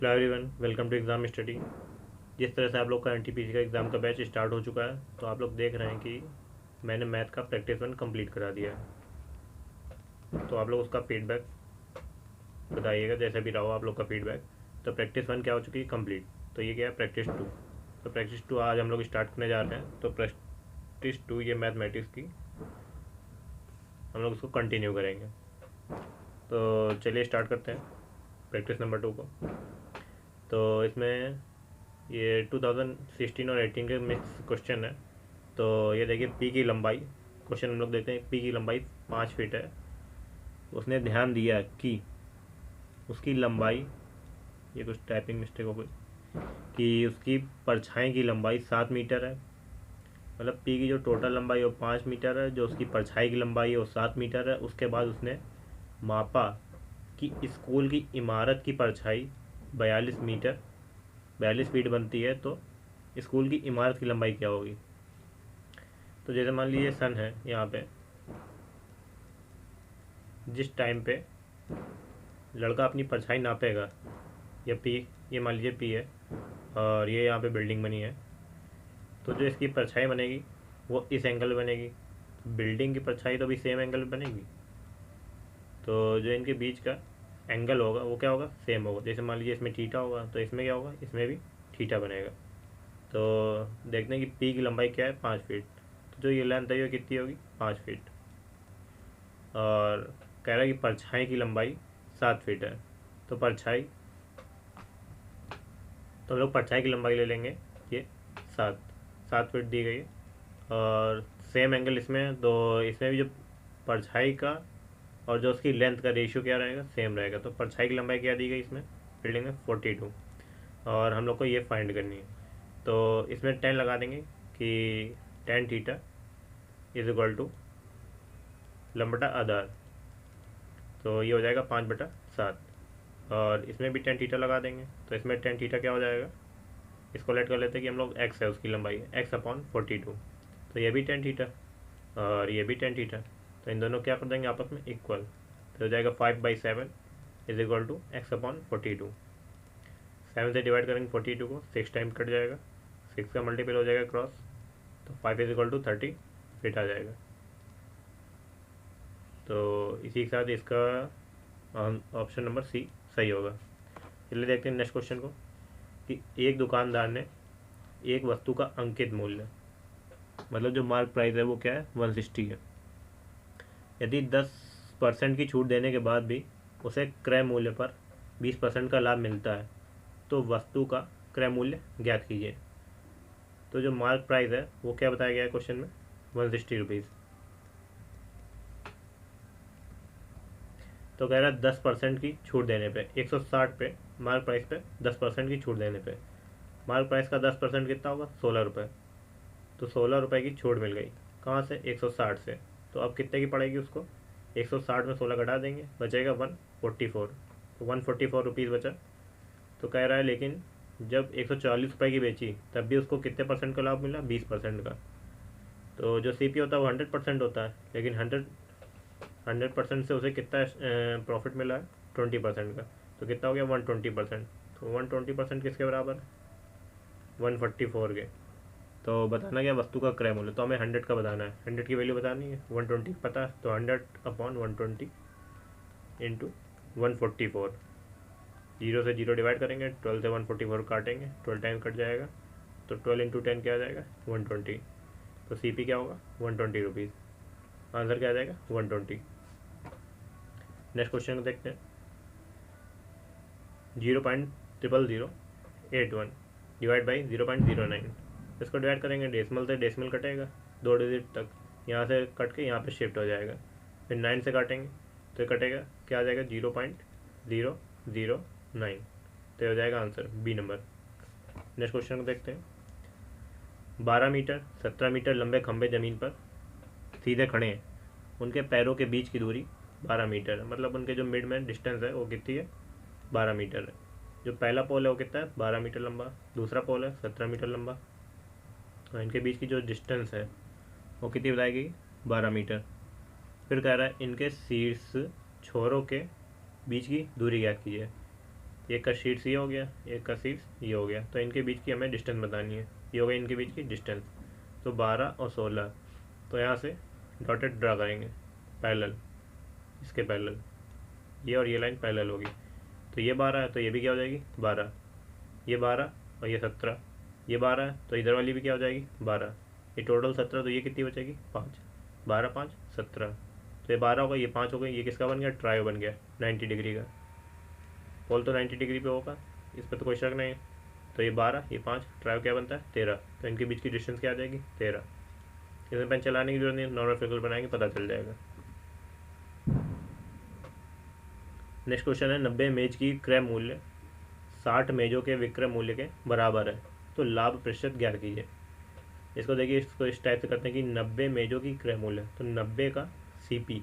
Hello everyone, welcome to exam study. जिस तरह से आप लोग का एनटीपीसी का एग्ज़ाम का बैच स्टार्ट हो चुका है, तो आप लोग देख रहे हैं कि मैंने मैथ का प्रैक्टिस वन कंप्लीट करा दिया है। तो आप लोग उसका फीडबैक बताइएगा, जैसे भी रहा हो आप लोग का फीडबैक। तो प्रैक्टिस वन क्या हो चुकी है? कंप्लीट। तो ये क्या है? Practice two. तो प्रैक्टिस टू आज हम लोग स्टार्ट करने जा रहे हैं। तो प्रैक्टिस टू ये मैथमेटिक्स की हम लोग उसको कंटिन्यू करेंगे। तो चलिए स्टार्ट करते हैं प्रैक्टिस नंबर टू को। तो इसमें ये 2016 और 18 के मिक्स क्वेश्चन है। तो ये देखिए, पी की लंबाई, क्वेश्चन हम लोग देखते हैं। पी की लंबाई 5 फीट है। उसने ध्यान दिया कि उसकी लंबाई, ये कुछ टाइपिंग मिस्टेक हो गई, कि उसकी परछाई की लंबाई 7 मीटर है। मतलब पी की जो टोटल लंबाई है वो 5 मीटर है, जो उसकी परछाई की लंबाई है वो 7 मीटर है। उसके बाद उसने मापा कि स्कूल की इमारत की परछाई 42 मीटर, 42 फीट बनती है। तो स्कूल की इमारत की लंबाई क्या होगी? तो जैसे मान लीजिए सन है यहाँ पे, जिस टाइम पे लड़का अपनी परछाई नापेगा, या पी, ये मान लीजिए पी है और ये यहाँ पे बिल्डिंग बनी है, तो जो इसकी परछाई बनेगी वो इस एंगल बनेगी। बिल्डिंग की परछाई तो भी सेम एंगल पे बनेगी, तो जो इनके बीच का एंगल होगा वो क्या होगा? सेम होगा। जैसे मान लीजिए इसमें थीटा होगा, तो इसमें क्या होगा? इसमें भी थीटा बनेगा। तो देखते हैं कि पी की लंबाई क्या है? 5 फीट। तो जो ये लेंथ है ये कितनी होगी? 5 फीट। और कह रहा है कि परछाई की लंबाई 7 फीट है। तो परछाई, तो हम लोग परछाई की लंबाई ले लेंगे, ये 7 7 फीट दी गई है। और सेम एंगल इसमें है, तो इसमें भी जो परछाई का और जो उसकी लेंथ का रेशियो क्या रहेगा? सेम रहेगा। तो परछाई की लंबाई क्या दी गई इसमें बिल्डिंग में? 42। और हम लोग को ये फाइंड करनी है। तो इसमें 10 लगा देंगे कि tan theta is equal to lambda आधार। तो ये हो जाएगा 5/7। और इसमें भी 10 थीटा लगा देंगे, तो इसमें 10 थीटा क्या हो जाएगा? इसको लेट कर लेते हैं कि हम लोग एक्स है उसकी लंबाई, x/42। तो ये भी 10 थीटा और ये भी 10 थीटा। तो इन दोनों क्या कर देंगे आपस में? इक्वल। तो हो जाएगा 5/7 इज इक्वल टू x/42। 7 से डिवाइड करेंगे 42 को, 6 टाइम कट जाएगा, 6 का मल्टीपल हो जाएगा क्रॉस, तो 5 इज इक्वल टू 30 फिट आ जाएगा। तो इसी के साथ इसका ऑप्शन नंबर सी सही होगा। चलिए देखते हैं नेक्स्ट क्वेश्चन को, कि एक दुकानदार ने एक वस्तु का अंकित मूल्य, मतलब जो मार्क प्राइस है वो क्या है? 160 है। यदि 10% की छूट देने के बाद भी उसे क्रय मूल्य पर 20% का लाभ मिलता है, तो वस्तु का क्रय मूल्य ज्ञात कीजिए। तो जो मार्क प्राइस है वो क्या बताया गया है क्वेश्चन में? 160 रुपीज़। तो कह रहा है 10% की छूट देने पे, 160 पे मार्क प्राइस पे 10% की छूट देने पे मार्क प्राइस का 10% कितना होगा? 16 रुपये। तो 16 रुपये की छूट मिल गई। कहाँ से? 160 से। तो अब कितने की पड़ेगी उसको? 160 में 16 घटा देंगे, बचेगा 144। तो 144 रुपीज़ बचा। तो कह रहा है लेकिन जब 140 रुपये की बेची तब भी उसको कितने परसेंट का लाभ मिला? 20% का। तो जो सी पी होता है वो 100% होता है, लेकिन 100% से उसे कितना प्रॉफिट मिला है? 20% का। तो कितना हो गया? 120%। तो 120% किसके बराबर? 144 के। तो बताना क्या? वस्तु का क्रय मूल्य। तो हमें 100 का बताना है, 100 की वैल्यू बतानी है, 120 पता है, तो 100/120 इंटू 144। 0 से 0 डिवाइड करेंगे, 12 से 144 काटेंगे, 12 टाइम कट जाएगा, तो 12 इंटू 10 क्या आ जाएगा? 120। तो सी पी क्या होगा? 120 रुपीज़। आंसर क्या आ जाएगा? 120। नेक्स्ट क्वेश्चन को देखते हैं। 0.00081 डिवाइड बाई 0.09। इसको डिवाइड करेंगे, डेसिमल से डेसिमल कटेगा 2 डिजिट तक, यहाँ से कट के यहाँ पे शिफ्ट हो जाएगा। फिर 9 से काटेंगे तो कटेगा, क्या आ जाएगा? 0.009। तो हो जाएगा answer B number. Next question को देखते हैं। 12 मीटर 17 मीटर लंबे खंभे ज़मीन पर सीधे खड़े हैं। उनके पैरों के बीच की दूरी 12 मीटर है। मतलब उनके जो मिड में डिस्टेंस है वो कितनी है? 12 मीटर है। जो पहला पोल है वो कितना है? 12 मीटर लंबा। दूसरा पोल है 17 मीटर लंबा। और इनके बीच की जो डिस्टेंस है वो कितनी बताएगी? 12 मीटर। फिर कह रहा है इनके शीर्ष छोरों के बीच की दूरी ज्ञात कीजिए। एक का शीट्स ये हो गया, एक का शीट्स ये हो गया, तो इनके बीच की हमें डिस्टेंस बतानी है। ये हो गई इनके बीच की डिस्टेंस। तो 12 और 16, तो यहाँ से डॉटेड ड्रा करेंगे पैरेलल, इसके पैरेलल, ये और ये लाइन पैरेलल होगी। तो ये 12 है तो ये भी क्या हो जाएगी 12, ये 12 और ये 17, ये 12 है तो इधर वाली भी क्या हो जाएगी 12, ये टोटल 17, तो ये कितनी बचेगी 5, 12 5 17, तो ये 12 होगा, ये 5 हो गई, ये किसका बन गया ट्रायो बन गया 90 डिग्री का। पोल तो 90 डिग्री पे होगा, इस पर तो कोई शक नहीं है। तो ये 12 ये 5 ट्रायो क्या बनता है 13, तो इनके बीच की डिस्टेंस क्या आ जाएगी 13। इसमें पेन चलाने की जरूरत नहीं, नॉर्मल फिगर बनाएंगे पता चल जाएगा। नेक्स्ट क्वेश्चन है 90 मेज की क्रय मूल्य 60 मेजों के विक्रय मूल्य के बराबर है, तो लाभ प्रतिशत ज्ञात कीजिए। इसको देखिए, इसको इस टाइप से करते हैं कि 90 मेजों की क्रय मूल्य, तो 90 का सीपी,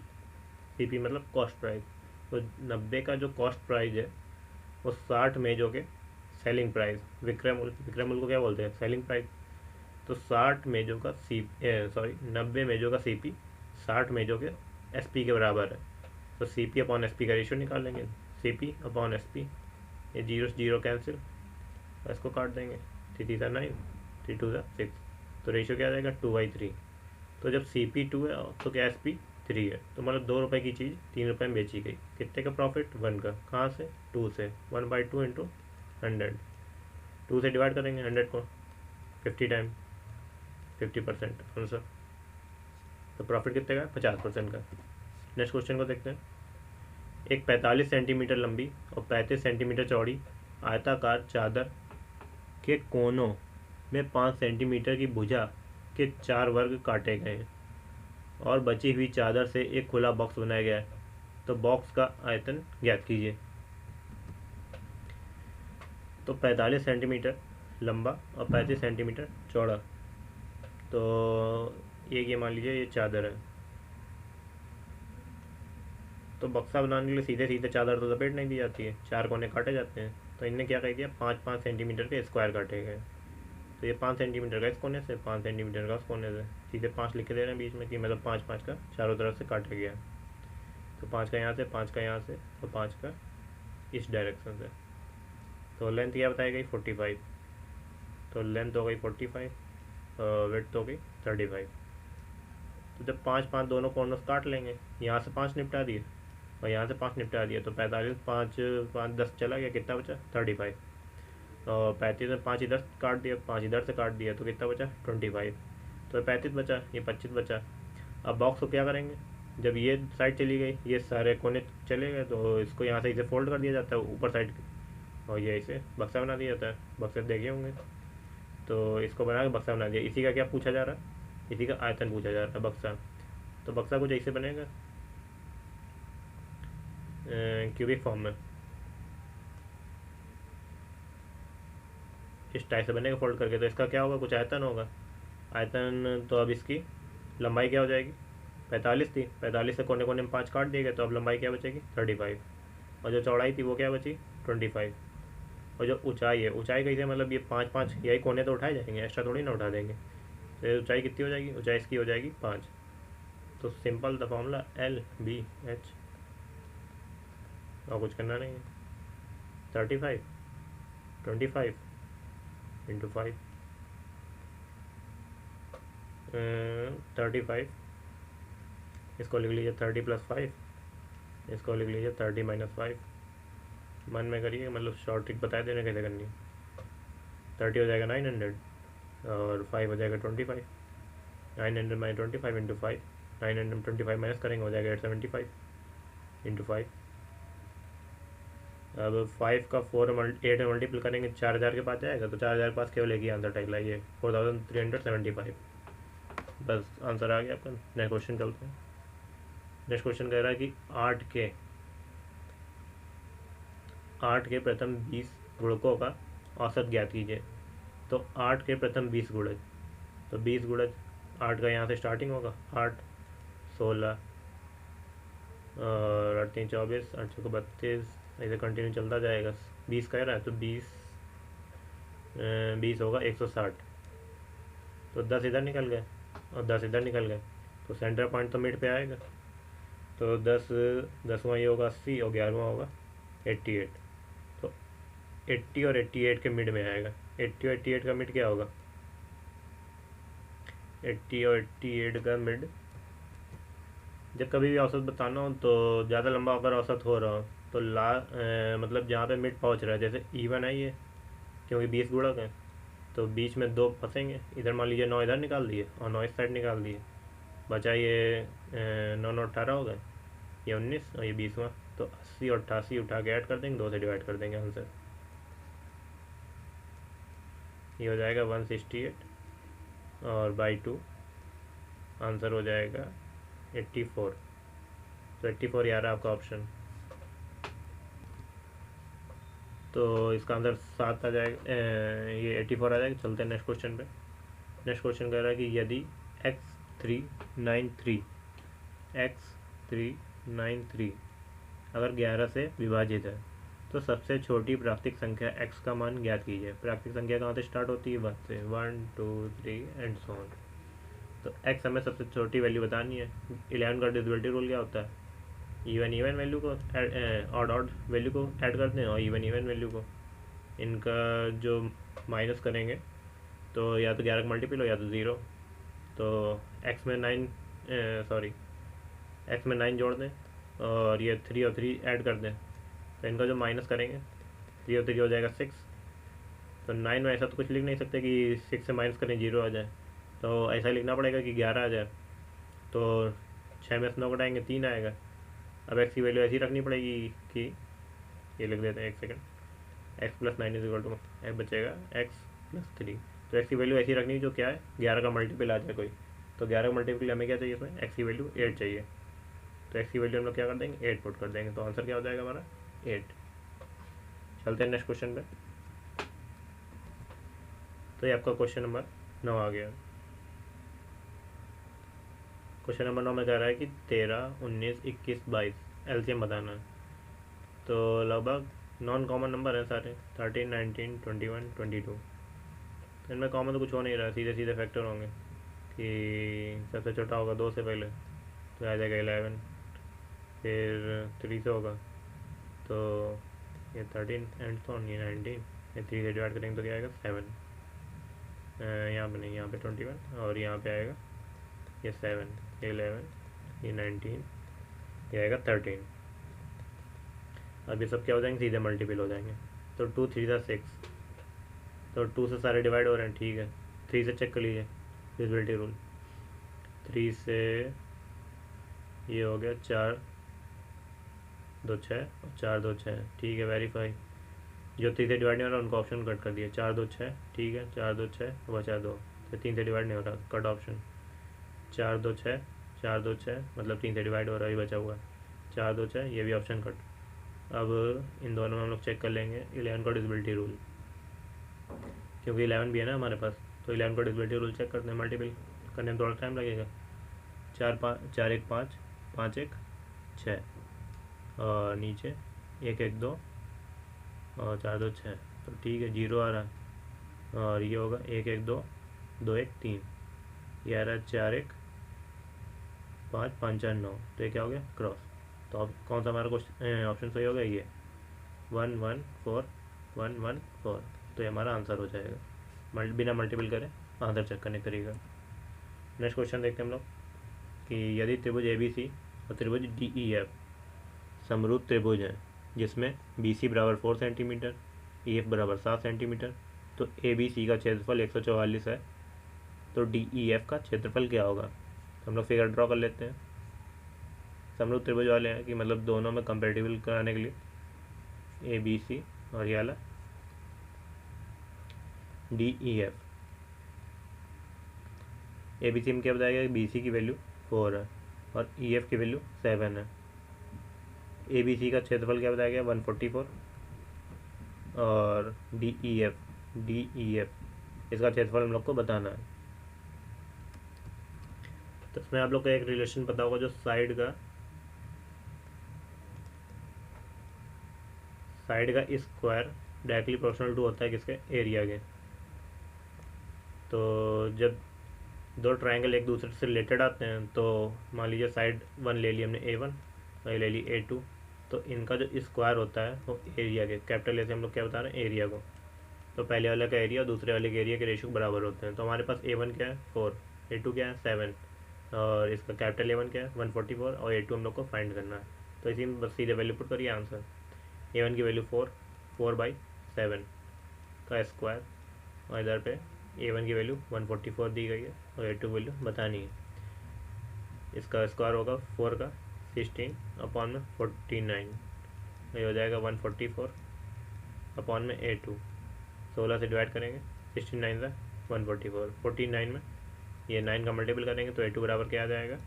सीपी मतलब कॉस्ट प्राइस, तो 90 का जो कॉस्ट प्राइस है वो 60 मेजों के सेलिंग प्राइस, विक्रय मूल्य को क्या बोलते हैं सेलिंग प्राइस। तो 60 मेजों का 90 मेजों का सीपी 60 मेजों के एसपी के बराबर है, तो सीपी अपॉन एसपी का रेशियो निकाल लेंगे। सीपी अपॉन एसपी, ये जीरो जीरो कैंसिल, इसको काट देंगे, 3 3 9 3 2 6, तो रेशियो क्या आ जाएगा 2/3। तो जब सीपी 2 है तो क्या एसपी 3 है, तो मतलब 2 रुपये की चीज़ 3 रुपये में बेची गई, कितने का प्रॉफिट 1 का, कहाँ से 2 से, 1/2 इंटू 100, 2 से डिवाइड करेंगे 100 को, 50 टाइम 50% आंसर, तो प्रॉफिट कितने का 50% का। नेक्स्ट क्वेश्चन को देखते हैं। एक 45 सेंटीमीटर लंबी और 35 सेंटीमीटर चौड़ी आयताकार चादर के कोनों में 5 सेंटीमीटर की भुजा के 4 वर्ग काटे गए हैं और बची हुई चादर से एक खुला बॉक्स बनाया गया है, तो बॉक्स का आयतन ज्ञात कीजिए। तो 45 सेंटीमीटर लंबा और 35 सेंटीमीटर चौड़ा, तो ये मान लीजिए ये चादर है, तो बक्सा बनाने के लिए सीधे सीधे चादर तो लपेट नहीं दी जाती है, 4 कोने काटे जाते हैं, तो इनने क्या कह दिया 5-5 सेंटीमीटर के स्क्वायर काटे गए। तो ये 5 सेंटीमीटर का इस कोने से, 5 सेंटीमीटर का उस कोने से, सीधे 5 लिख दे रहे हैं बीच में कि मतलब 5-5 का चारों तरफ से काटा गया। तो 5 का यहाँ से, 5 का यहाँ से, और 5 का इस डायरेक्शन से। तो लेंथ क्या बताई गई 45, तो लेंथ हो गई 45, विड्थ हो गई 35। तो जब 5-5 दोनों कॉर्नर्स काट लेंगे, यहाँ से 5 निपटा दिए और यहाँ से 5 निपटा दिया, तो 45 5 10 चला गया, कितना बचा 35, और 35 में 5 इधर काट दिया, 5 इधर से काट दिया, तो कितना बचा 25, तो 35 बचा, ये 25 बचा। अब बॉक्स को क्या करेंगे, जब ये साइड चली गई, ये सारे कोने चले गए, तो इसको यहाँ से इसे फोल्ड कर दिया जाता है ऊपर साइड, और ये इसे बक्सा बना दिया जाता है। बक्से देखे होंगे, तो इसको बना के बक्सा बना दिया। इसी का क्या पूछा जा रहा है, इसी का आयतन पूछा जा रहा है बक्सा। तो बक्सा कुछ ऐसे बनेगा क्यूबिक फॉर्म में, इस टाइप से बनेगा फोल्ड करके, तो इसका क्या होगा कुछ आयतन होगा। आयतन तो अब इसकी लंबाई क्या हो जाएगी 45 थी, 45 से कोने कोने में 5 काट दिए गए, तो अब लंबाई क्या बचेगी 35, और जो चौड़ाई थी वो क्या बची 25, और जो ऊंचाई है, ऊंचाई कैसे मतलब ये 5-5 यही कोने तो उठाए जाएंगे, एक्स्ट्रा थोड़ी ना उठा देंगे, तो ऊंचाई कितनी हो जाएगी, ऊंचाई इसकी हो जाएगी 5। तो सिंपल द फॉर्मूला LBH, और कुछ करना नहीं है, 35 25 इंटू 5, 35, इसको लिख लीजिए 30 + 5, इसको लिख लीजिए 30 - 5, मन में करिए, मतलब शॉर्ट ट्रिक बता देने कैसे करनी है। 30 हो जाएगा 900 और 5 हो जाएगा 25, 900 - 25 इंटू 5, 900 25 माइनस करेंगे हो जाएगा 875 इंटू 5। अब 5 का 8 में मल्टीपल करेंगे 4000 के पास जाएगा, तो 4000 के पास केवल एक ही आंसर टाइप लाइए 4375, बस आंसर आ गया आपका। नेक्स्ट क्वेश्चन चलते हैं। नेक्स्ट क्वेश्चन कह रहा है कि 8 के प्रथम 20 गुणकों का औसत ज्ञात कीजिए। तो 8 के प्रथम 20 गुणज, तो 20 गुणज 8 का यहाँ से स्टार्टिंग होगा, 8 16 और 8 3 24, 8 6 32, ऐसे कंटिन्यू चलता जाएगा। 20 कह रहा है तो 20 होगा 160, तो 10 इधर निकल गए और 10 इधर निकल गए, तो सेंटर पॉइंट तो मिड पे आएगा, तो 10वां ये होगा 80 और 11वां होगा 88, तो 80 और 88 के मिड में आएगा। 80 और 88 का मिड क्या होगा? 80 और 88 का मिड, जब कभी भी औसत बताना हो तो ज़्यादा लंबा अगर औसत हो रहा हो तो मतलब जहाँ पे मिड पहुँच रहा है, जैसे इवन है ये, क्योंकि 20 गुणक है तो बीच में 2 फंसेंगे। इधर मान लीजिए 9 इधर निकाल दिए और 9 इस साइड निकाल दिए, बचा ये 9 9 18 हो गए, ये 19 और ये 20वां। तो 80 और 88 उठा के ऐड कर देंगे, 2 से डिवाइड कर देंगे आंसर। ये हो जाएगा 168 और बाई 2 आंसर हो जाएगा 84। तो 84 यार आपका ऑप्शन। तो इसका आंसर 7 आ जाएगा, ये 84 आ जाएगा। चलते हैं नेक्स्ट क्वेश्चन पे। नेक्स्ट क्वेश्चन कह रहा है कि यदि x393 अगर 11 से विभाजित है तो सबसे छोटी प्राकृतिक संख्या x का मान ज्ञात कीजिए। प्राकृतिक संख्या कहाँ से स्टार्ट होती है? 1 से, 1 2 3 एंड सो ऑन। तो x हमें सबसे छोटी वैल्यू बतानी है। 11 का डिविजिबिलिटी रूल क्या होता है? इवन वैल्यू को ऑड वैल्यू को ऐड करते हैं और इवन वैल्यू को, इनका जो माइनस करेंगे तो या तो 11 का मल्टीपल हो या तो 0। तो x में 9 जोड़ दें और ये 3 और 3 ऐड कर दें, तो इनका जो माइनस करेंगे 3 और 3 हो जाएगा 6। तो 9 में ऐसा तो कुछ लिख नहीं सकते कि 6 से माइनस करें 0 आ जाए, तो ऐसा लिखना पड़ेगा कि 11 आ जाए। तो 6 में से 9 घटाएंगे 3 आएगा। अब x की वैल्यू ऐसी रखनी पड़ेगी कि, ये लिख देते हैं 1 सेकंड, x + 9 = बचेगा x + 3। तो x की वैल्यू ऐसी रखनी जो क्या है, 11 का मल्टीपल आ जाए कोई। तो 11 का मल्टीपल हमें क्या चाहिए इसमें? x की वैल्यू 8 चाहिए। तो x की वैल्यू हम लोग क्या कर देंगे? 8 पुट कर देंगे। तो आंसर क्या हो जाएगा हमारा? 8। चलते हैं नेक्स्ट क्वेश्चन पे। तो ये आपका क्वेश्चन नंबर 9 आ गया। क्वेश्चन नंबर 9 में कह रहा है कि 13 19 21 22 एलसीएम बताना है। तो लगभग नॉन कॉमन नंबर है सारे, 13 19 21 22। तो इनमें कॉमन तो कुछ हो नहीं रहा, सीधे सीधे फैक्टर होंगे कि सबसे छोटा होगा 2 से पहले तो आ जाएगा 11, फिर 3 से होगा तो ये 13 एंड तो ये 19, ये 3 से डिवाइड करेंगे तो क्या आएगा? 7। यहाँ पे नहीं, यहाँ पे 21 और यहाँ पे आएगा ये 7, ये 11, ये 19, ये आएगा 13। अब ये सब क्या हो जाएंगे? सीधे मल्टीपल हो जाएंगे। तो 2 3 सा 6, तो 2 से सारे डिवाइड हो रहे हैं, ठीक है। 3 से चेक कर लीजिए डिविजिबिलिटी रूल। 3 से ये हो गया 4 2 6 और 4 2 6, ठीक है, वेरीफाई। जो 3 से डिवाइड नहीं हो रहा उनको ऑप्शन कट कर दिया। 4 2 6, ठीक है, 4 2 6 बचा 2, तो 3 से डिवाइड नहीं हो रहा, कट ऑप्शन। 4 2 6, 4 2 6 मतलब 3 से डिवाइड हो रहा है, ये बचा हुआ है। 4 2 6, ये भी ऑप्शन कट। अब इन दोनों में हम लोग चेक कर लेंगे 11 का डिविजिबिलिटी रूल, क्योंकि 11 भी है ना हमारे पास। तो 11 का डिविजिबिलिटी रूल चेक करते हैं, मल्टीपल करने में थोड़ा टाइम लगेगा। 4 1 5 5 1 6 और नीचे 1 1 2 और 4 2 6, तो ठीक है, 0 आ रहा है। और ये होगा 1 1 2 2 1 3, ये आ रहा है 4 1 5 5 4 9, तो ये क्या हो गया? क्रॉस। तो अब कौन सा हमारा क्वेश्चन ऑप्शन सही होगा? ये 1 1 4 1 1 4, तो ये हमारा आंसर हो जाएगा। बिना मल्टीपल करें आंसर चेक करने का तरीका। नेक्स्ट क्वेश्चन देखते हैं हम लोग कि यदि त्रिभुज ABC और त्रिभुज DEF समरूप त्रिभुज है जिसमें BC = 4 सेंटीमीटर, EF = 7 सेंटीमीटर, तो ABC का क्षेत्रफल 144 है, तो DEF का क्षेत्रफल क्या होगा? तो हम लोग फिगर ड्रॉ कर लेते हैं। समरूप त्रिभुज वाले हैं कि मतलब दोनों में कंपेरेटिबल कराने के लिए ABC और ये वाला DEF। ABC में क्या बताया कि BC की वैल्यू 4 है और EF की वैल्यू 7 है। ABC का क्षेत्रफल क्या बताया गया? 144 और DEF इसका क्षेत्रफल हम लोग को बताना है। तो इसमें आप लोग को एक रिलेशन पता होगा, जो साइड का स्क्वायर डायरेक्टली प्रोपोर्शनल टू होता है किसके? एरिया के। तो जब दो ट्रायंगल एक दूसरे से रिलेटेड आते हैं तो मान लीजिए साइड 1 ले ली हमने A1 और ये ले ली A2, तो इनका जो स्क्वायर होता है वो एरिया के, कैपिटल ए से हम लोग क्या बता रहे हैं, एरिया को। तो पहले वाले का एरिया और दूसरे वाले के एरिया के रेशियो बराबर होते हैं। तो हमारे पास A1 क्या है 4, A2 क्या है 7, और इसका कैपिटल A1 क्या है 144, और A2 हम लोग को फाइंड करना है। तो इसी में बस सीधे वैल्यू पुट करिए आंसर। A1 की वैल्यू 4/7 का स्क्वायर, और इधर पे A1 की वैल्यू 144 दी गई है और A2 की वैल्यू बतानी है। इसका स्क्वायर होगा 4 का 16/49, ये हो जाएगा 144 अपॉन में A2, 16 से डिवाइड करेंगे, 16 9 144, 49 में ये 9 का मल्टीपल करेंगे तो A2 बराबर क्या आ जाएगा,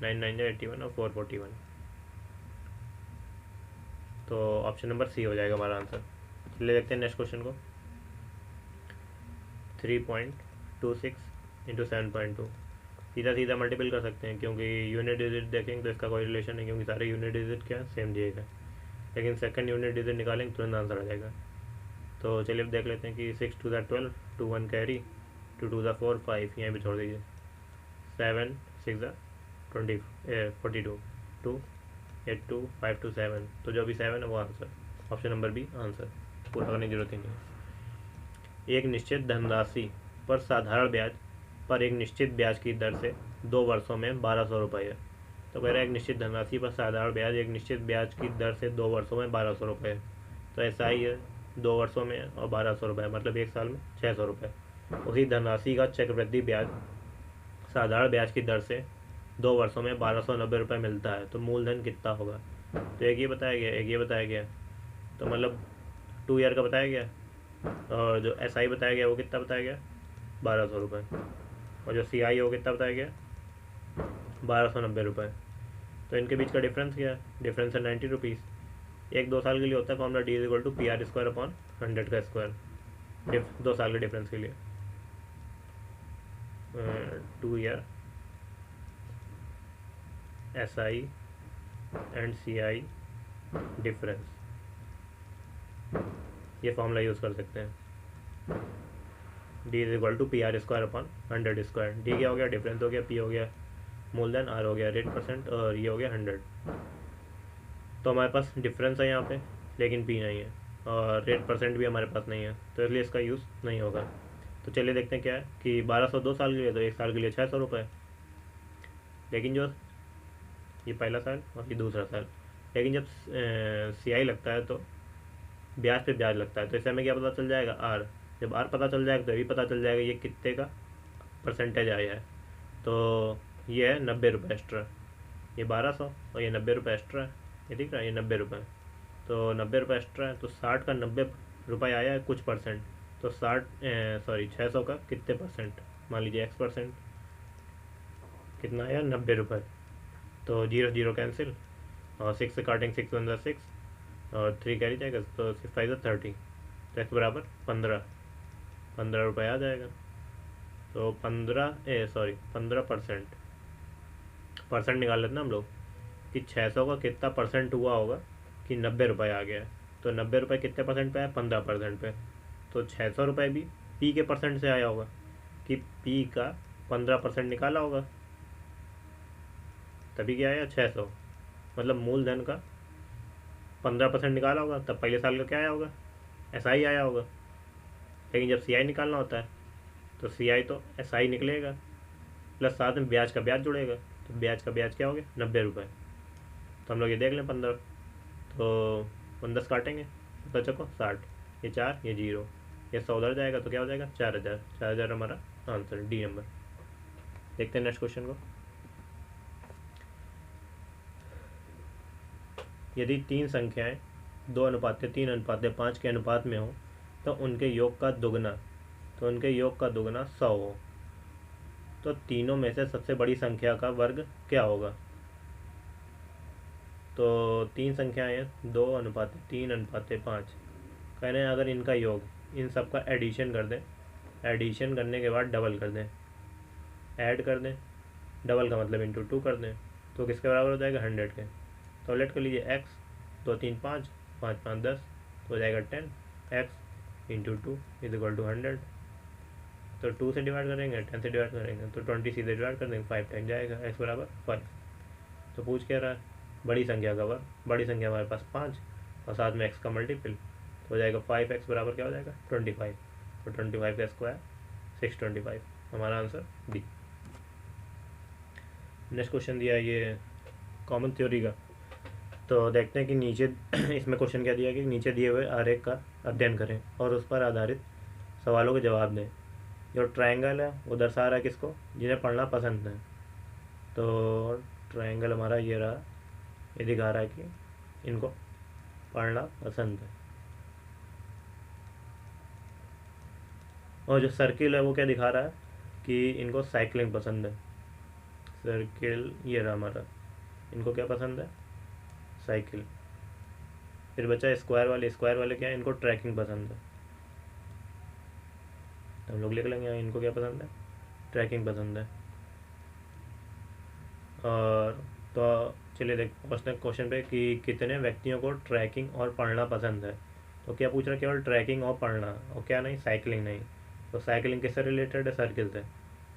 9 9 81 और 441। तो ऑप्शन नंबर सी हो जाएगा हमारा आंसर। चलिए देखते हैं नेक्स्ट क्वेश्चन को। 3.26 इंटू 7.2, सीधा सीधा मल्टीपल कर सकते हैं क्योंकि यूनिट डिजिट देखेंगे तो इसका कोई रिलेशन नहीं, क्योंकि सारे यूनिट डिजिट क्या सेम दिएगा। लेकिन सेकंड यूनिट डिजिट निकालेंगे तुरंत आंसर आ जाएगा। तो चलिए अब देख लेते हैं कि 6 2 12, 2 1 कैरी, 2 2 4 5, यहाँ भी छोड़ दीजिए, 7 6 42, 2 8 2 5 2 7, तो जो भी 7 है वो answer, option number B answer, पूरा करने की जरूरत ही नहीं है। एक निश्चित धनराशि पर साधारण ब्याज पर एक निश्चित ब्याज की दर से 2 वर्षों में 1200 रुपये है। तो कह रहा है एक निश्चित धनराशि पर साधारण ब्याज एक निश्चित ब्याज की दर से 2 वर्षों में 1200 रुपये, तो ऐसा ही है 2 वर्षों में और 1200 रुपये, मतलब एक साल में 600 रुपये। उसी धनराशि का चक्रवृद्धि ब्याज साधारण ब्याज की दर से 2 वर्षों में 1290 रुपये मिलता है, तो मूलधन कितना होगा। तो एक ये बताया गया, एक ये बताया गया, तो मतलब 2 ईयर का बताया गया, और जो SI बताया गया वो कितना बताया गया 1200 रुपये, और जो CI वो कितना बताया गया 1290 रुपये। तो इनके बीच का डिफरेंस क्या है, डिफरेंस है 90 रुपीज़। 1 2 साल के लिए होता है फॉर्मूला D=PR² / 100 का स्क्वायर, 2 साल के डिफरेंस के लिए। 2 year SI and CI difference, ये फॉर्मूला यूज़ कर सकते हैं। D=PR² / 100 square. D क्या हो गया, डिफरेंस हो गया, P हो गया मूलधन, R हो गया रेट परसेंट, और ये हो गया 100। तो हमारे पास डिफरेंस है यहाँ पे, लेकिन P नहीं है, और रेट परसेंट भी हमारे पास नहीं है, तो इसलिए इसका यूज़ नहीं होगा। तो चलिए देखते हैं क्या है कि 1200 2 साल के लिए, तो 1 साल के लिए 600 रुपये। लेकिन जो ये पहला साल और ये दूसरा साल, लेकिन जब CI लगता है तो ब्याज पे ब्याज लगता है, तो इससे हमें क्या पता चल जाएगा, R। जब R पता चल जाएगा तो ये पता चल जाएगा ये कितने का परसेंटेज आया है। तो ये है 90 रुपये एक्स्ट्रा, ये 1200 और ये 90 रुपये एक्स्ट्रा है, ये दिख रहा है, ये 90 रुपये। तो 90 रुपये एक्स्ट्रा है, तो 60 का 90 रुपये आया है कुछ परसेंट, तो 600 का कितने परसेंट, मान लीजिए X%, कितना आया 90 रुपये। तो 0 0 कैंसिल, और 6 से काटेंगे, 6 1 6 और 3 कैरी जाएगा, तो 6 5 30, तो X बराबर 15 रुपये आ जाएगा। तो 15% परसेंट निकाल लेते ना हम लोग कि 600 का कितना परसेंट हुआ होगा कि 90 रुपये आ गया है। तो 90 रुपये कितने परसेंट पे आया, 15% पे। तो 600 रुपये भी P के परसेंट से आया होगा कि P का 15% निकाला होगा, तभी क्या आया 600, मतलब मूलधन का 15% निकाला होगा, तब पहले साल का क्या आया होगा, SI आया होगा। लेकिन जब CI निकालना होता है तो CI तो SI निकलेगा, प्लस साथ में ब्याज का ब्याज जुड़ेगा, तो ब्याज का ब्याज क्या हो गया 90 रुपये। तो हम लोग ये देख लें 15, तो 15 काटेंगे, 15 चको 60, ये 4 ये 0, ये 100 उधर जाएगा, तो क्या हो जाएगा 4000 हमारा आंसर, D नंबर। देखते हैं नेक्स्ट क्वेश्चन को। यदि 3 संख्याएं 2:3:5 के अनुपात में हो तो उनके योग का दुगना 100 हो, तो तीनों में से सबसे बड़ी संख्या का वर्ग क्या होगा। तो 3 संख्याएं हैं 2:3:5, कह रहे हैं अगर इनका योग, इन सब का एडिशन कर दें, एडिशन करने के बाद डबल कर दें, ऐड कर दें, डबल का मतलब इंटू 2 कर दें, तो किसके बराबर हो जाएगा 100 के। तो लेट कर लीजिए x 2 3 5 5 5 10, तो हो जाएगा 10, x इंटू 2 = 100। तो 2 से डिवाइड करेंगे, 10 से डिवाइड करेंगे, तो 20 सीधे डिवाइड कर देंगे, 5 टाइम जाएगा, x बराबर 5। तो पूछ क्या रहा है बड़ी संख्या का वर्ग, बड़ी संख्या हमारे पास 5 और साथ में x का मल्टीपल, तो हो जाएगा 5x बराबर क्या हो जाएगा 25। तो 25 का स्क्वायर 625, हमारा आंसर डी। नेक्स्ट क्वेश्चन दिया है ये कॉमन थ्योरी का, तो देखते हैं कि नीचे इसमें क्वेश्चन क्या दिया है कि नीचे दिए हुए आरेख का अध्ययन करें और उस पर आधारित सवालों के जवाब दें। जो ट्रायंगल है वो दर्शा रहा है किसको, जिन्हें पढ़ना पसंद है। तो ट्रायंगल हमारा ये रहा, ये दिखा रहा है कि इनको पढ़ना पसंद है। और जो सर्किल है वो क्या दिखा रहा है कि इनको साइकिलिंग पसंद है। सर्किल ये रहा हमारा, इनको क्या पसंद है, साइकिल। फिर बचा स्क्वायर वाले, स्क्वायर वाले क्या है, इनको ट्रैकिंग पसंद है। हम लोग लिख लेंगे इनको क्या पसंद है, ट्रैकिंग पसंद है। और तो चलिए देख पहुँचते हैं क्वेश्चन पे कि कितने व्यक्तियों को ट्रैकिंग और पढ़ना पसंद है। तो क्या पूछ रहा है, केवल ट्रैकिंग और पढ़ना, और क्या नहीं, साइकिलिंग नहीं। तो साइकिलिंग किससे रिलेटेड है, सर्किल से।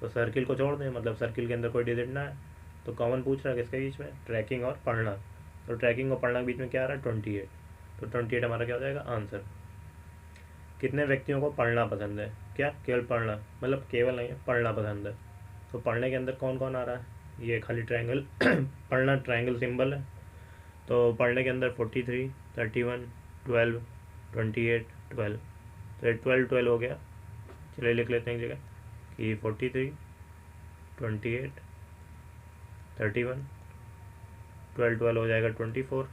तो सर्किल को छोड़ दें, मतलब सर्किल के अंदर कोई डिजिट ना है, तो कॉमन पूछ रहा है किसके बीच में, ट्रैकिंग और पढ़ना। तो ट्रैकिंग और पढ़ना के बीच में क्या आ रहा है 28, तो 28 हमारा क्या हो जाएगा आंसर। कितने व्यक्तियों को पढ़ना पसंद है, क्या केवल पढ़ना, मतलब केवल नहीं है, पढ़ना पसंद है। तो पढ़ने के अंदर कौन कौन आ रहा है, ये खाली ट्रायंगल पढ़ना ट्रायंगल सिंबल है। तो पढ़ने के अंदर 43, 31, 12, 28, 12, तो 12 हो गया। चलिए लिख लेते हैं एक जगह कि 43, 28, 31, 12 हो जाएगा 24,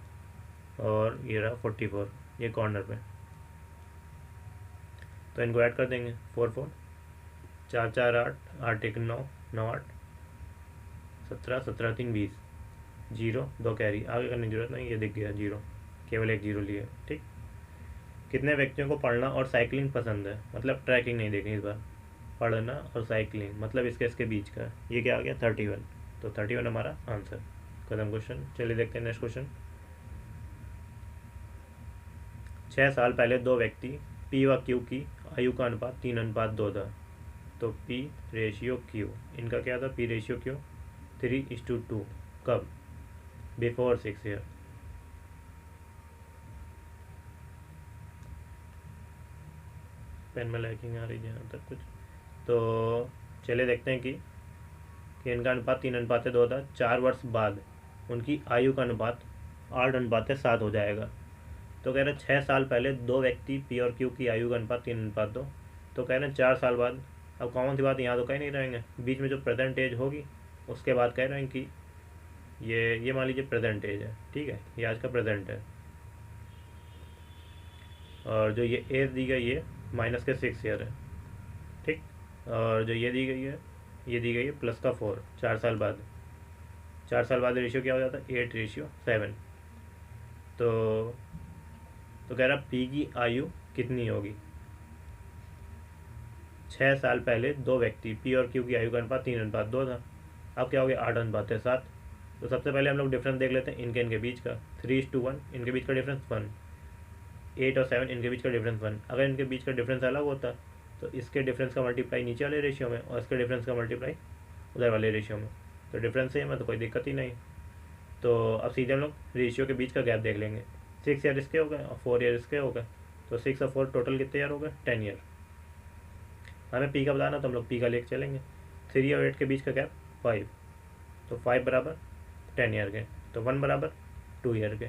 और ये रहा 44 ये कॉर्नर पे। तो इनको ऐड कर देंगे 4 4, 4 4 8, 8 1 9, 9 8, 17 17 3 20, 0 2 कैरी, आगे करने की जरूरत नहीं, ये दिख गया 0, केवल एक 0 लिए, ठीक। कितने व्यक्तियों को पढ़ना और साइकिलिंग पसंद है, मतलब ट्रैकिंग नहीं देखें इस बार, पढ़ना और साइकिलिंग, मतलब इसके बीच का, ये क्या आ गया 31, तो 31 हमारा आंसर। खत्म क्वेश्चन। चलिए देखते हैं नेक्स्ट क्वेश्चन। 6 साल पहले दो व्यक्ति पी व क्यू की आयु का अनुपात 3:2 था। तो पी रेशियो क्यू, इनका क्या था, पी रेशियो क्यू 3:2, कब, बिफोर 6 ईयर। पेन में लैकिंग आ रही है यहाँ तक कुछ, तो चलिए देखते हैं कि इनका अनुपात 3:2 था। 4 वर्ष बाद उनकी आयु का अनुपात 8:7 हो जाएगा। तो कह रहे हैं 6 साल पहले दो व्यक्ति पी और क्यू की आयु का अनुपात 3:2, तो कह रहे हैं 4 साल बाद, अब कॉमन सी बात यहाँ तो कहीं नहीं रहेंगे, बीच में जो प्रेजेंट एज होगी उसके बाद कह रहे हैं कि ये मान लीजिए प्रेजेंट एज है, ठीक है, ये आज का प्रेजेंट है, और जो ये एज दी गई है माइनस के 6 ईयर है, ठीक। और जो ये दी गई है, ये दी गई है प्लस का 4, 4 साल बाद। 4 साल बाद रेशियो क्या हो जाता है 8:7। तो कह रहा पी की आयु कितनी होगी। 6 साल पहले दो व्यक्ति पी और क्यू की आयु का अनुपात 3:2 था, अब क्या हो गया 8:7। तो सबसे पहले हम लोग डिफरेंस देख लेते हैं इनके बीच का, 3:1 इनके बीच का डिफरेंस 1, 8 और 7 इनके बीच का डिफरेंस 1। अगर इनके बीच का डिफरेंस अलग होता तो इसके डिफरेंस का मल्टीप्लाई नीचे वाले रेशियो में और इसके डिफरेंस का मल्टीप्लाई उधर वाले रेशियो में, तो डिफरेंस सेम है तो कोई दिक्कत ही नहीं। तो अब सीधे हम लोग रेशियो के बीच का गैप देख लेंगे, 6 ईयर इसके हो गए और 4 ईयर इसके हो गए, तो 6 और 4 टोटल कितने ईयर हो गए 10 ईयर। हमें पी का बताना तो हम लोग पी का लेके चलेंगे। 3 और 8 के बीच का गैप 5, तो 5 बराबर 10 ईयर के, तो 1 बराबर 2 ईयर के,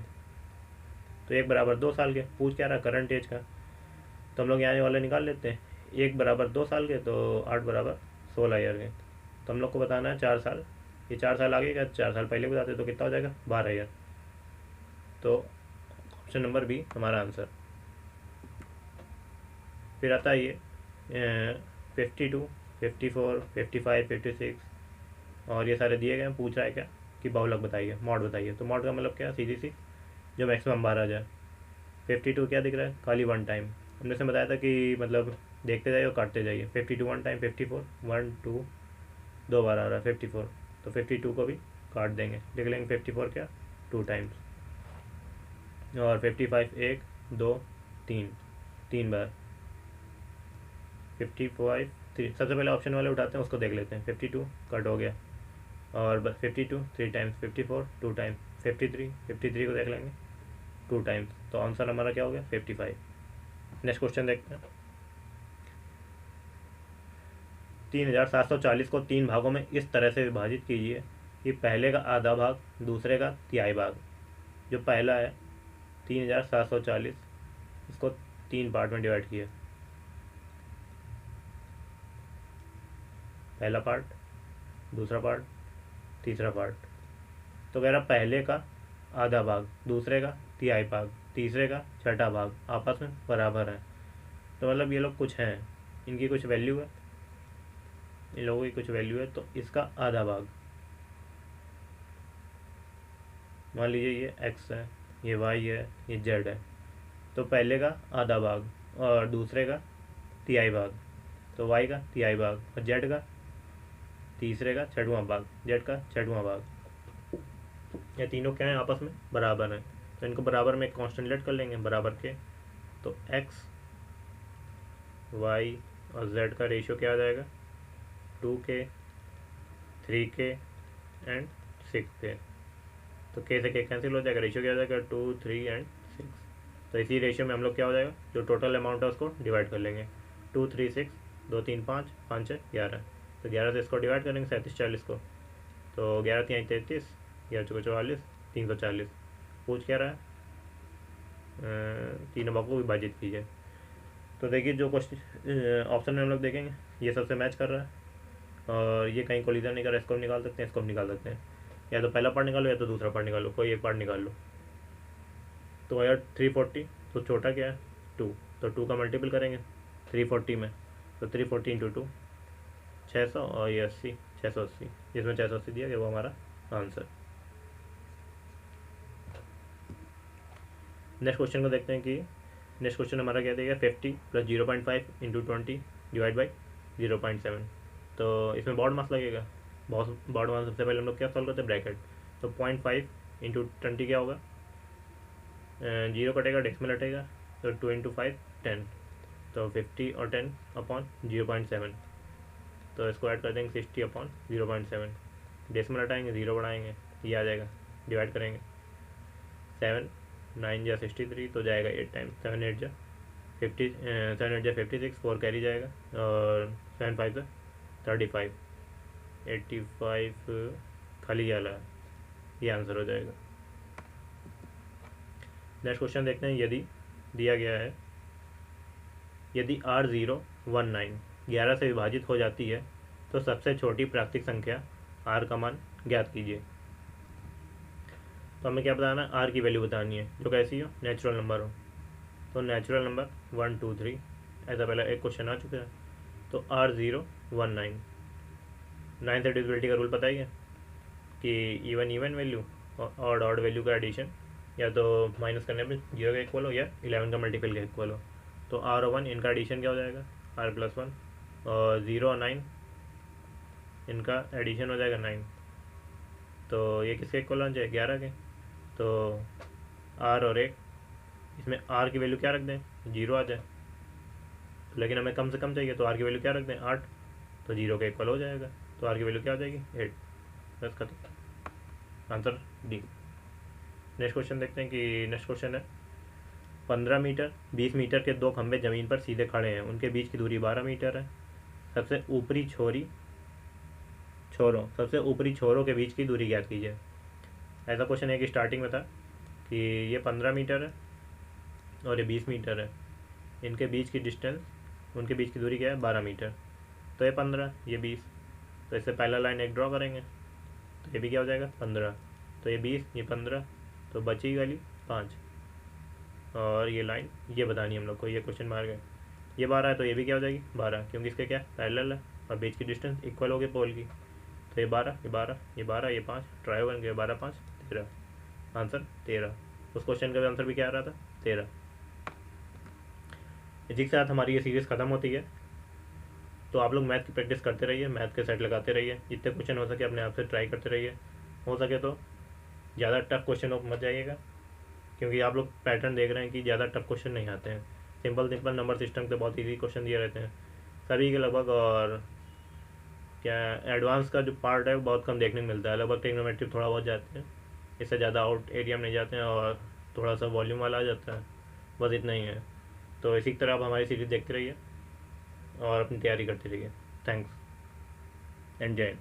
तो 1 बराबर 2 साल के। पूछ क्या रहा करंट एज का, तो हम लोग यहाँ वाले निकाल लेते हैं, 1 बराबर 2 साल के, तो 8 बराबर 16 ईयर के। तो हम लोग को बताना है 4 साल, ये 4 साल आगे का 4 साल पहले बताते तो कितना हो जाएगा 12 ईयर। तो ऑप्शन नंबर बी हमारा आंसर। फिर आता है ये 52, 54, 55, 56 और ये सारे दिए गए हैं। पूछ रहा है क्या कि बहुलक बताइए, मॉड बताइए। तो मॉड का मतलब क्या, सीधी सी जो मैक्सिमम बार आ जाए। 52 क्या दिख रहा है, खाली 1 टाइम। हमने से बताया था कि मतलब देखते जाइए और काटते जाइए। 52 1 टाइम, 54 1 2 2 बार आ रहा है 54, तो 52 को भी काट देंगे, लिख लेंगे 54 क्या 2 टाइम्स। और 55 1 2 3 3 बार, 55 3। सबसे पहले ऑप्शन वाले उठाते हैं, उसको देख लेते हैं। 52 कट हो गया, और 52 3 टाइम्स, 54 2 टाइम्स, 53 को देख लेंगे 2 टाइम्स, तो आंसर हमारा क्या हो गया 55। नेक्स्ट क्वेश्चन देखते हैं। 3740 को 3 भागों में इस तरह से विभाजित कीजिए कि पहले का आधा भाग दूसरे का तिहाई भाग। जो पहला है 3740, इसको 3 पार्ट में डिवाइड किया। पहला पार्ट, दूसरा पार्ट, तीसरा पार्ट। तो कह रहा पहले का आधा भाग दूसरे का तिहाई भाग तीसरे का छठा भाग आपस में बराबर है। तो मतलब ये लोग कुछ हैं, इनकी कुछ वैल्यू है, इन लोगों की कुछ वैल्यू है, तो इसका आधा भाग, मान लीजिए ये x है, ये y है, ये z है। तो पहले का आधा भाग और दूसरे का तिहाई भाग, तो y का तिहाई भाग और z का तीसरे का छठवां भाग, z का छठवां भाग। ये तीनों क्या है आपस में बराबर हैं, तो इनको बराबर में एक कांस्टेंट लेट कर लेंगे बराबर के। तो x y और z का रेशियो क्या आ जाएगा 2k 3k एंड 6k। तो k से k कैंसिल हो जाएगा, रेशियो क्या हो जाएगा 2 3 एंड 6। तो इसी रेशियो में हम लोग क्या हो जाएगा जो टोटल अमाउंट है उसको डिवाइड कर लेंगे। 2 3 6 2 3 5 5 6 11। तो 11 से इसको डिवाइड करेंगे 37 40 को, तो 11 3 33 11 चौके 44 340। पूछ क्या रहा है तीनों भागों को विभाजित कीजिए। तो देखिए जो क्वेश्चन ऑप्शन में हम लोग देखेंगे ये सबसे मैच कर रहा है और ये कहीं कोलिजन नहीं कर रहा है, इसको हम निकाल सकते हैं, इसको हम निकाल सकते हैं। या तो पहला पार्ट निकालो या तो दूसरा पार्ट निकालो, कोई एक पार्ट निकाल लो। तो यार 340, तो छोटा क्या है 2, तो 2 का मल्टीपल करेंगे 340 में, तो 340 इंटू 2 600 और ये 80 680, जिसमें 680 दिया गया वो हमारा आंसर। नेक्स्ट क्वेश्चन को देखते हैं कि नेक्स्ट क्वेश्चन हमारा क्या देगा 50 + 0.5 इंटू 20 डिवाइड बाई 0.7। तो इसमें बॉड मास लगेगा, बॉड मास सबसे पहले हम लोग क्या सॉल्व करते हैं ब्रैकेट। तो 0.5 इंटू 20 क्या होगा, 0 कटेगा डेसिमल हटेगा, तो 2 इंटू 5 10, तो 50 और 10 अपॉन 0.7। तो इसको ऐड कर देंगे 60 अपॉन 0.7, डेसिमल हटाएंगे 0 बढ़ाएंगे ये आ जाएगा, डिवाइड करेंगे 7 9 जा 63 तो जाएगा 8 टाइम्स, 7 8 जा 50 7 8 जा 56 4 कैरी जाएगा और 7 5 जा 35 85 खाली जाला है, ये आंसर हो जाएगा। नेक्स्ट क्वेश्चन देखते हैं। यदि दिया गया है यदि R019 11 से विभाजित हो जाती है तो सबसे छोटी प्राकृतिक संख्या R का मान ज्ञात कीजिए। तो हमें क्या बताना है, R की वैल्यू बतानी है जो कैसी हो नेचुरल नंबर हो। तो नेचुरल नंबर 1 2 3 ऐसा पहले एक क्वेश्चन आ चुका है। तो R019 9 से डिविजिबिलिटी का रूल पता ही है कि इवन वैल्यू और ऑड वैल्यू का एडिशन या तो माइनस करने पे 0 का इक्वल हो या 11 का मल्टीपल का इक्वल हो। तो R और 1 इनका एडिशन क्या हो जाएगा R+1 और 0 और 9 इनका एडिशन हो जाएगा 9। तो ये किसके इक्वल होना चाहिए 11 के। तो R और 1 इसमें R की वैल्यू क्या रख दें 0 आ जाए, लेकिन हमें कम से कम चाहिए तो R की वैल्यू क्या रख दें 8, तो 0 के इक्वल हो जाएगा। तो R की वैल्यू क्या हो जाएगी 8, बस खत्म, आंसर डी। नेक्स्ट क्वेश्चन देखते हैं कि नेक्स्ट क्वेश्चन है 15 मीटर 20 मीटर के 2 खंभे ज़मीन पर सीधे खड़े हैं, उनके बीच की दूरी 12 मीटर है। सबसे ऊपरी सबसे ऊपरी छोरों के बीच की दूरी ज्ञात कीजिए। ऐसा क्वेश्चन है कि स्टार्टिंग में था कि ये 15 मीटर है और ये 20 मीटर है, इनके बीच की डिस्टेंस उनके बीच की दूरी क्या है 12 मीटर। तो ये 15 ये 20, तो इससे पहला लाइन एक ड्रॉ करेंगे, तो ये भी क्या हो जाएगा 15, तो ये 20 ये 15, तो बची वाली 5 और ये लाइन ये बतानी हम लोग को, ये क्वेश्चन मार गए। ये 12 है तो ये भी क्या हो जाएगी 12, क्योंकि इसके क्या पैरेलल है और बीच की डिस्टेंस इक्वल होगी पोल की। तो ये 12 ये 12 ये 12 ये 5 ट्राई बन गया 12 5 13, आंसर 13। उस क्वेश्चन का भी आंसर भी क्या आ रहा था 13। इसी के साथ हमारी ये सीरीज़ ख़त्म होती है। तो आप लोग मैथ की प्रैक्टिस करते रहिए, मैथ के सेट लगाते रहिए, जितने क्वेश्चन हो सके अपने आप से ट्राई करते रहिए। हो सके तो ज़्यादा टफ क्वेश्चन हो मत जाइएगा, क्योंकि आप लोग पैटर्न देख रहे हैं कि ज़्यादा टफ क्वेश्चन नहीं आते हैं। सिंपल नंबर सिस्टम के बहुत ईजी क्वेश्चन दिए रहते हैं सभी के लगभग, और क्या एडवांस का जो पार्ट है वो बहुत कम देखने को मिलता है, लगभग ट्रिग्नोमेट्री थोड़ा बहुत जाते हैं इससे ज़्यादा आउट एरिया में नहीं जाते हैं और थोड़ा सा वॉल्यूम वाला आ जाता है, बस इतना ही है। तो इसी तरह आप हमारी सीरीज़ देखते रहिए और अपनी तैयारी करते रहिए। थैंक्स एंड जय हिंद।